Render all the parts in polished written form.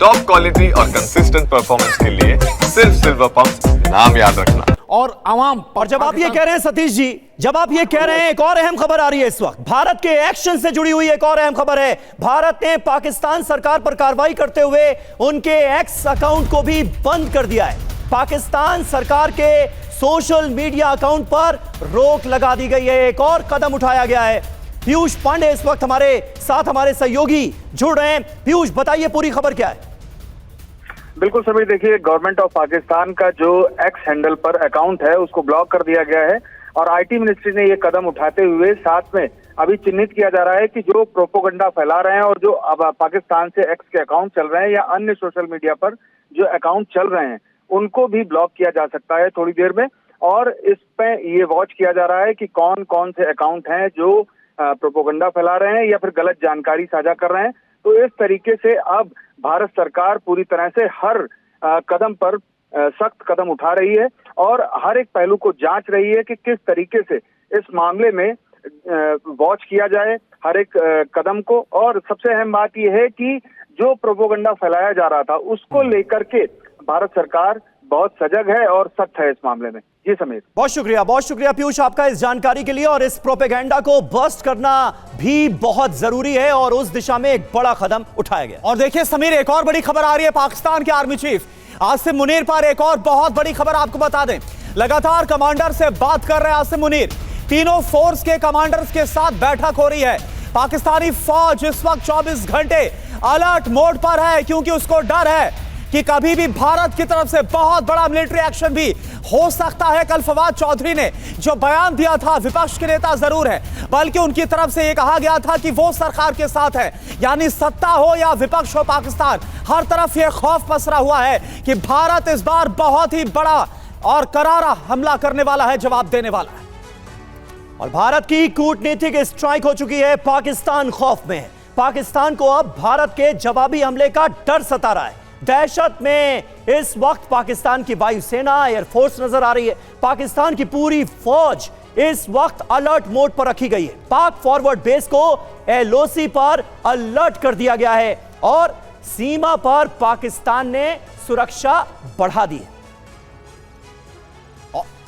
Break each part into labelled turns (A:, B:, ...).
A: Top quality और consistent performance के लिए सिर्फ सिल्वर पंप नाम याद रखना।
B: और आवाम
C: और जब आप ये कह रहे हैं सतीश जी, जब आप ये कह रहे हैं, एक और अहम खबर आ रही है इस वक्त, भारत के एक्शन से जुड़ी हुई एक और अहम खबर है। भारत ने पाकिस्तान सरकार पर कार्रवाई करते हुए उनके एक्स अकाउंट को भी बंद कर दिया है। पाकिस्तान सरकार के सोशल मीडिया अकाउंट पर रोक लगा दी गई है। एक और कदम उठाया गया है। पीयूष पांडे इस वक्त हमारे साथ, हमारे सहयोगी जुड़ रहे हैं। पीयूष, बताइए पूरी खबर क्या है।
D: बिल्कुल सभी, देखिए गवर्नमेंट ऑफ पाकिस्तान का जो एक्स हैंडल पर अकाउंट है उसको ब्लॉक कर दिया गया है और आईटी मिनिस्ट्री ने ये कदम उठाते हुए साथ में अभी चिन्हित किया जा रहा है कि जो प्रोपोगंडा फैला रहे हैं और जो अब पाकिस्तान से एक्स के अकाउंट चल रहे हैं या अन्य सोशल मीडिया पर जो अकाउंट चल रहे हैं उनको भी ब्लॉक किया जा सकता है थोड़ी देर में। और इस पे ये वॉच किया जा रहा है कि कौन कौन से अकाउंट हैं जो प्रोपोगंडा फैला रहे हैं या फिर गलत जानकारी साझा कर रहे हैं। तो इस तरीके से अब भारत सरकार पूरी तरह से हर कदम पर सख्त कदम उठा रही है और हर एक पहलू को जांच रही है कि किस तरीके से इस मामले में वॉच किया जाए हर एक कदम को। और सबसे अहम बात यह है कि जो प्रोपोगंडा फैलाया जा रहा था उसको लेकर के भारत सरकार बहुत सजग है और सख्त है इस मामले में। जी समीर, बहुत शुक्रिया पीयूष आपका इस जानकारी के लिए। और इस प्रोपेगेंडा को बस्ट करना भी बहुत जरूरी है और उस दिशा में एक बड़ा कदम उठाया गया।
B: और देखिए समीर, एक और बड़ी खबर आ रही है। पाकिस्तान के आर्मी चीफ आसिम मुनीर पर एक और बहुत बड़ी खबर आपको बता दें। लगातार कमांडर से बात कर रहे हैं आसिम मुनीर। तीनों फोर्स के कमांडर्स के साथ बैठक हो रही है। पाकिस्तानी फौज इस वक्त 24 घंटे अलर्ट मोड पर है क्योंकि उसको डर है कि कभी भी भारत की तरफ से बहुत बड़ा मिलिट्री एक्शन भी हो सकता है। कल फवाद चौधरी ने जो बयान दिया था, विपक्ष के नेता जरूर है बल्कि उनकी तरफ से यह कहा गया था कि वो सरकार के साथ है, यानी सत्ता हो या विपक्ष हो, पाकिस्तान हर तरफ यह खौफ पसरा हुआ है कि भारत इस बार बहुत ही बड़ा और करारा हमला करने वाला है, जवाब देने वाला है।
C: और भारत की कूटनीतिक स्ट्राइक हो चुकी है। पाकिस्तान खौफ में है। पाकिस्तान को अब भारत के जवाबी हमले का डर सता रहा है। दहशत में इस वक्त पाकिस्तान की वायुसेना, एयरफोर्स नजर आ रही है। पाकिस्तान की पूरी फौज इस वक्त अलर्ट मोड पर रखी गई है। पाक फॉरवर्ड बेस को एलओसी पर अलर्ट कर दिया गया है और सीमा पर पाकिस्तान ने सुरक्षा बढ़ा दी है।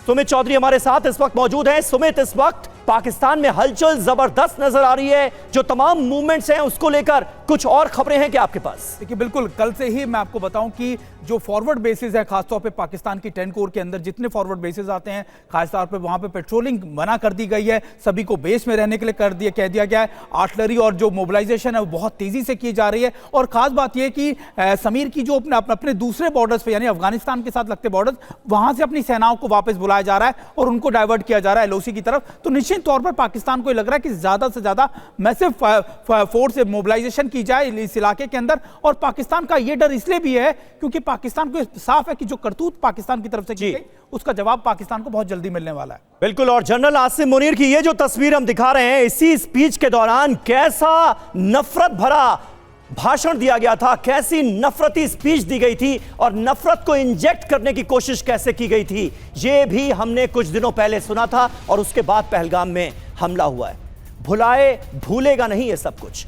C: सुमित चौधरी हमारे साथ इस वक्त मौजूद हैं। सुमित, इस वक्त पाकिस्तान में हलचल जबरदस्त नजर आ रही है। जो तमाम मूवमेंट्स हैं उसको लेकर कुछ और खबरें हैं क्या आपके पास?
E: देखिए बिल्कुल, कल से ही मैं आपको बताऊं कि जो फॉरवर्ड बेसिस है, खासतौर पे पाकिस्तान की 10 कोर के अंदर जितने फॉरवर्ड बेसिस आते हैं, खासतौर पे वहां पे पेट्रोलिंग मना कर दी गई है। सभी को बेस में रहने के लिए कह दिया गया है। आर्टिलरी और जो मोबिलाइजेशन है वो बहुत तेजी से की जा रही है। और खास बात यह कि समीर की जो अपने दूसरे बॉर्डर्स पे यानी अफगानिस्तान के साथ लगते बॉर्डर्स, वहां से अपनी सेनाओं को वापस बुलाया जा रहा है और उनको डाइवर्ट किया जा रहा है एलओसी की तरफ। तो निश्चित तौर पर पाकिस्तान को लग रहा है कि ज्यादा से ज्यादा मैसिव फोर्स मोबिलाइजेशन की जाए इस इलाके के अंदर। और पाकिस्तान का यह डर इसलिए भी है क्योंकि पाकिस्तान को साफ है कि जो करतूत पाकिस्तान की तरफ से की गई उसका जवाब पाकिस्तान को बहुत जल्दी मिलने वाला है।
C: बिल्कुल। और जनरल आसिम मुनीर की ये जो तस्वीर हम दिखा रहे हैं, इसी स्पीच के दौरान कैसा नफरत भरा भाषण दिया गया था, कैसी नफरती स्पीच दी गई थी और नफरत को इंजेक्ट करने की कोशिश कैसे की गई थी, यह भी हमने कुछ दिनों पहले सुना था। और उसके बाद पहलगाम में हमला हुआ है। भुलाए भूलेगा नहीं ये सब कुछ।